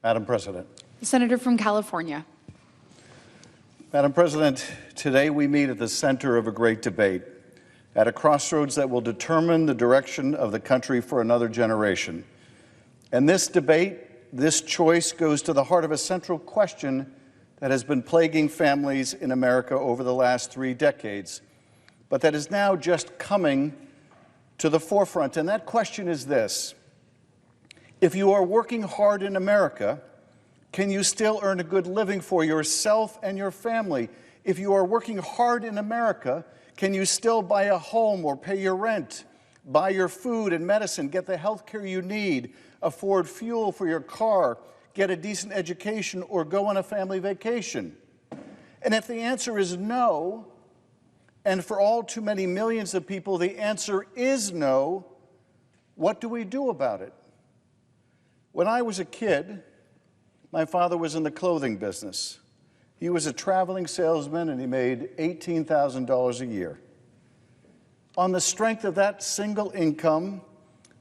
Madam President. The senator from California. Madam President, today we meet at the center of a great debate, at a crossroads that will determine the direction of the country for another generation. And this debate, this choice, goes to the heart of a central question that has been plaguing families in America over the last 3 decades, but that is now just coming to the forefront. And that question is this: if you are working hard in America, can you still earn a good living for yourself and your family? If you are working hard in America, can you still buy a home or pay your rent, buy your food and medicine, get the health care you need, afford fuel for your car, get a decent education, or go on a family vacation? And if the answer is no, and for all too many millions of people the answer is no, what do we do about it? When I was a kid, my father was in the clothing business. He was a traveling salesman and he made $18,000 a year. On the strength of that single income,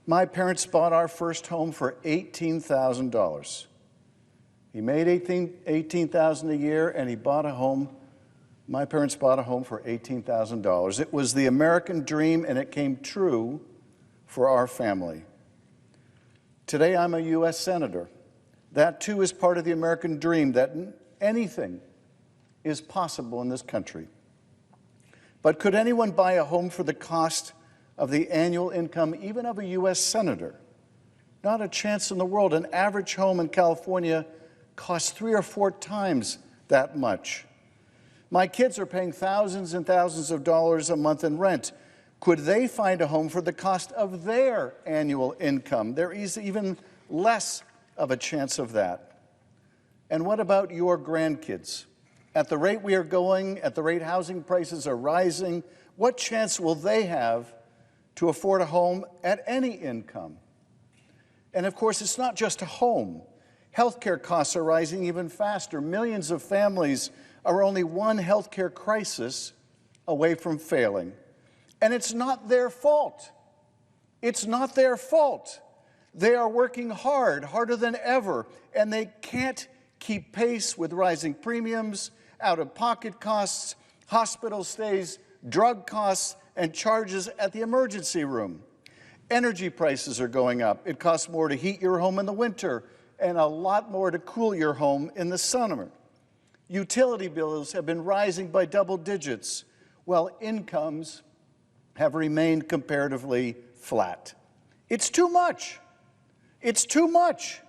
my parents bought our first home for $18,000. He made $18,000 a year and he bought a home. My parents bought a home for $18,000. It was the American dream and it came true for our family. Today I'm a U.S. Senator. That too is part of the American dream, that anything is possible in this country. But could anyone buy a home for the cost of the annual income even of a U.S. Senator? Not a chance in the world. An average home in California costs 3 or 4 times that much. My kids are paying thousands and thousands of dollars a month in rent. Could they find a home for the cost of their annual income? There is even less of a chance of that. And what about your grandkids? At the rate we are going, at the rate housing prices are rising, what chance will they have to afford a home at any income? And of course, it's not just a home. Healthcare costs are rising even faster. Millions of families are only one healthcare crisis away from failing. And it's not their fault. It's not their fault. They are working hard, harder than ever, and they can't keep pace with rising premiums, out-of-pocket costs, hospital stays, drug costs, and charges at the emergency room. Energy prices are going up. It costs more to heat your home in the winter and a lot more to cool your home in the summer. Utility bills have been rising by double digits, while incomes have remained comparatively flat. It's too much. It's too much.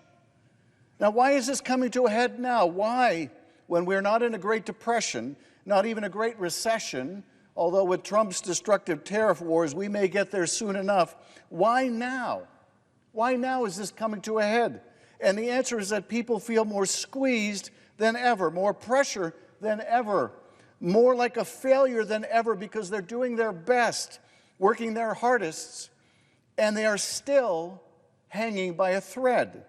Now, why is this coming to a head now? Why, when we're not in a Great Depression, not even a Great Recession, although with Trump's destructive tariff wars, we may get there soon enough, why now? Why now is this coming to a head? And the answer is that people feel more squeezed than ever, more pressure than ever, more like a failure than ever because they're doing their best, working their hardest, and they are still hanging by a thread.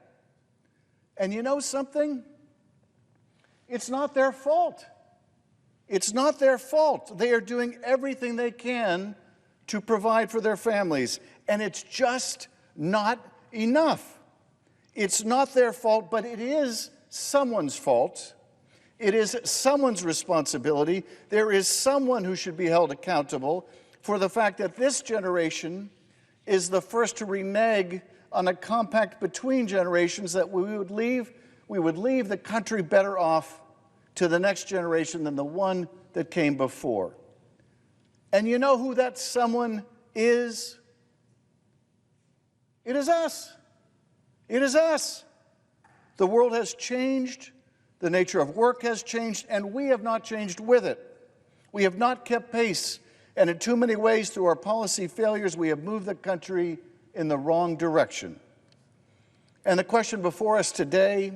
And you know something? It's not their fault. It's not their fault. They are doing everything they can to provide for their families, and it's just not enough. It's not their fault, but it is someone's fault. It is someone's responsibility. There is someone who should be held accountable for the fact that this generation is the first to renege on a compact between generations that we would leave the country better off to the next generation than the one that came before. And you know who that someone is? It is us. It is us. The world has changed, the nature of work has changed, and we have not changed with it. We have not kept pace, and in too many ways, through our policy failures, we have moved the country in the wrong direction. And the question before us today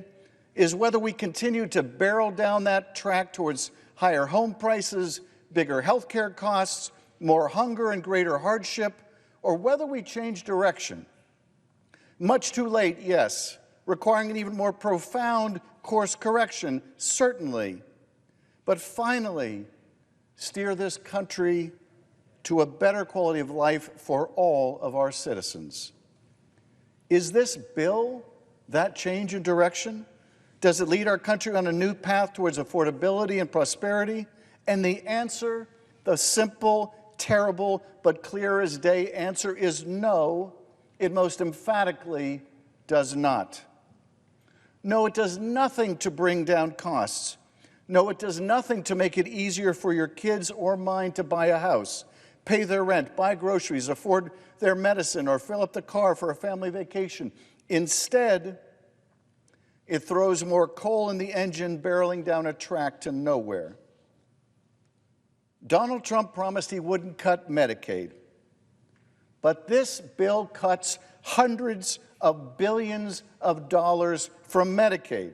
is whether we continue to barrel down that track towards higher home prices, bigger health care costs, more hunger and greater hardship, or whether we change direction. Much too late, yes, requiring an even more profound course correction, certainly, but finally steer this country to a better quality of life for all of our citizens. Is this bill that change in direction? Does it lead our country on a new path towards affordability and prosperity? And the answer, the simple, terrible, but clear as day answer is no. It most emphatically does not. No, it does nothing to bring down costs. No, it does nothing to make it easier for your kids or mine to buy a house, pay their rent, buy groceries, afford their medicine, or fill up the car for a family vacation. Instead, it throws more coal in the engine, barreling down a track to nowhere. Donald Trump promised he wouldn't cut Medicaid, but this bill cuts hundreds of billions of dollars from Medicaid.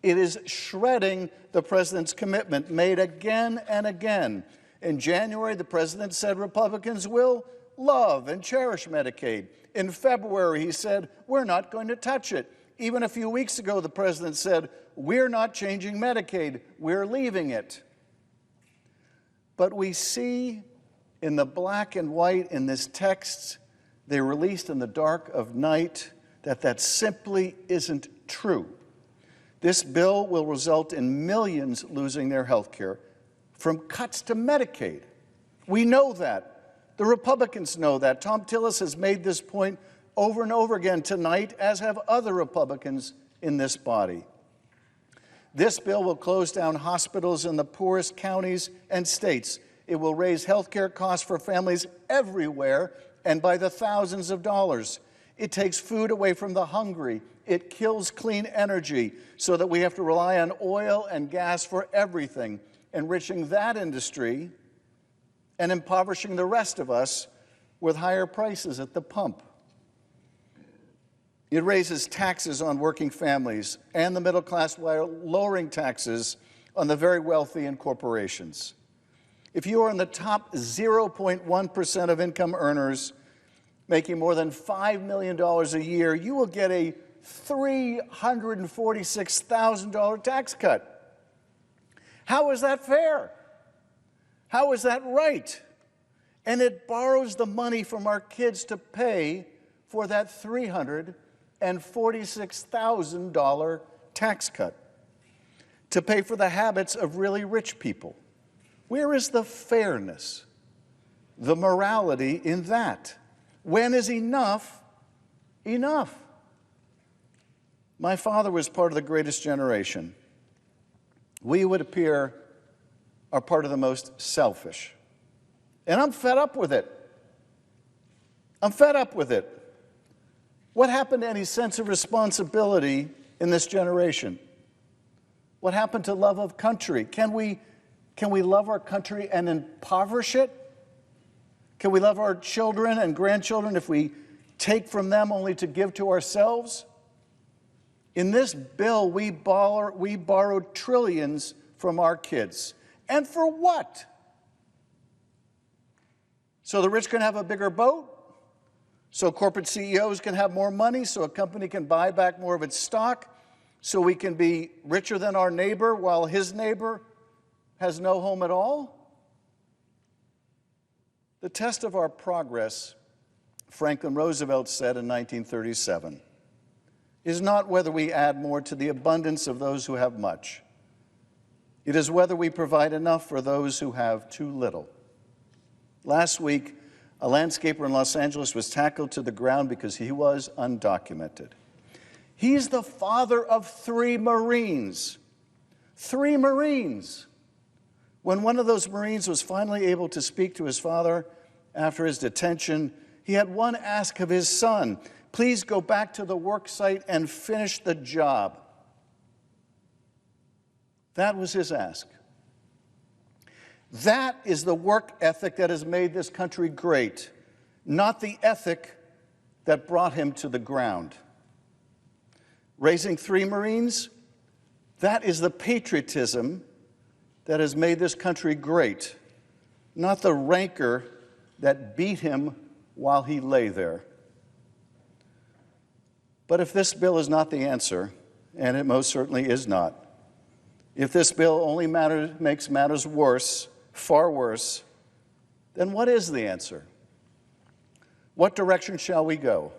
It is shredding the president's commitment made again and again. In January, the president said Republicans will love and cherish Medicaid. In February, he said, we're not going to touch it. Even a few weeks ago, the president said, we're not changing Medicaid, we're leaving it. But we see in the black and white in this text they released in the dark of night that simply isn't true. This bill will result in millions losing their health care from cuts to Medicaid. We know that. The Republicans know that. Tom Tillis has made this point over and over again tonight, as have other Republicans in this body. This bill will close down hospitals in the poorest counties and states. It will raise health care costs for families everywhere and by the thousands of dollars. It takes food away from the hungry. It kills clean energy so that we have to rely on oil and gas for everything, enriching that industry and impoverishing the rest of us with higher prices at the pump. It raises taxes on working families and the middle class while lowering taxes on the very wealthy and corporations. If you are in the top 0.1% of income earners making more than $5 million a year, you will get a $346,000 tax cut. How is that fair? How is that right? And it borrows the money from our kids to pay for that $346,000 tax cut, to pay for the habits of really rich people. Where is the fairness, the morality in that? When is enough enough? My father was part of the greatest generation. We, would appear, are part of the most selfish. And I'm fed up with it. I'm fed up with it. What happened to any sense of responsibility in this generation? What happened to love of country? Can we love our country and impoverish it? Can we love our children and grandchildren if we take from them only to give to ourselves? In this bill, we borrowed trillions from our kids. And for what? So the rich can have a bigger boat? So corporate CEOs can have more money? So a company can buy back more of its stock? So we can be richer than our neighbor while his neighbor has no home at all? The test of our progress, Franklin Roosevelt said in 1937, is not whether we add more to the abundance of those who have much. It is whether we provide enough for those who have too little. Last week, a landscaper in Los Angeles was tackled to the ground because he was undocumented. He's the father of 3 Marines. 3 Marines. When one of those Marines was finally able to speak to his father after his detention, he had one ask of his son: please go back to the work site and finish the job. That was his ask. That is the work ethic that has made this country great, not the ethic that brought him to the ground. Raising 3 Marines, that is the patriotism that has made this country great, not the rancor that beat him while he lay there. But if this bill is not the answer, and it most certainly is not, if this bill only makes matters worse, far worse, then what is the answer? What direction shall we go?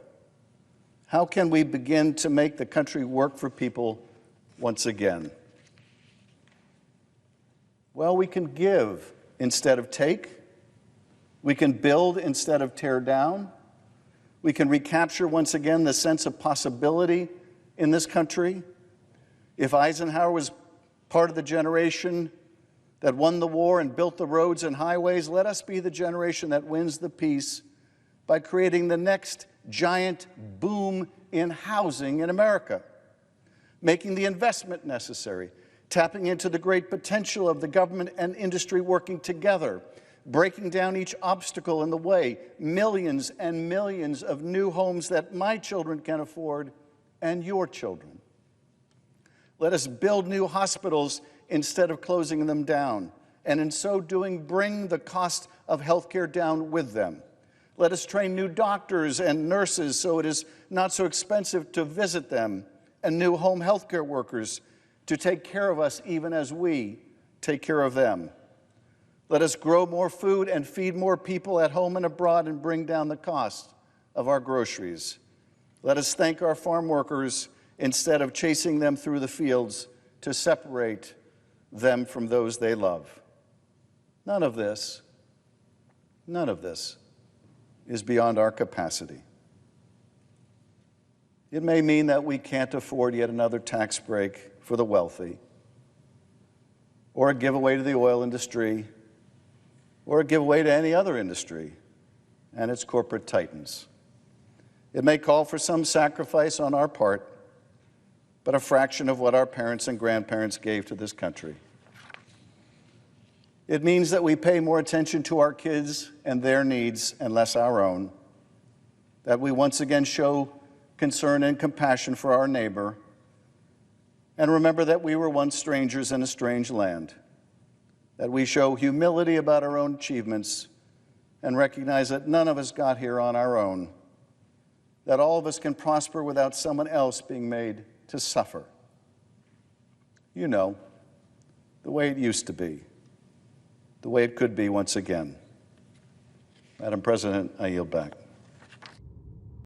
How can we begin to make the country work for people once again? Well, we can give instead of take. We can build instead of tear down. We can recapture once again the sense of possibility in this country. If Eisenhower was part of the generation that won the war and built the roads and highways, let us be the generation that wins the peace by creating the next giant boom in housing in America, making the investment necessary, tapping into the great potential of the government and industry working together, breaking down each obstacle in the way, millions and millions of new homes that my children can afford and your children. Let us build new hospitals instead of closing them down, and in so doing, bring the cost of health care down with them. Let us train new doctors and nurses so it is not so expensive to visit them, and new home health care workers to take care of us even as we take care of them. Let us grow more food and feed more people at home and abroad and bring down the cost of our groceries. Let us thank our farm workers instead of chasing them through the fields to separate them from those they love. None of this is beyond our capacity. It may mean that we can't afford yet another tax break for the wealthy, or a giveaway to the oil industry, or a giveaway to any other industry and its corporate titans. It may call for some sacrifice on our part, but a fraction of what our parents and grandparents gave to this country. It means that we pay more attention to our kids and their needs and less our own, that we once again show concern and compassion for our neighbor, and remember that we were once strangers in a strange land, that we show humility about our own achievements and recognize that none of us got here on our own, that all of us can prosper without someone else being made to suffer. You know, the way it used to be, the way it could be once again. Madam President, I yield back.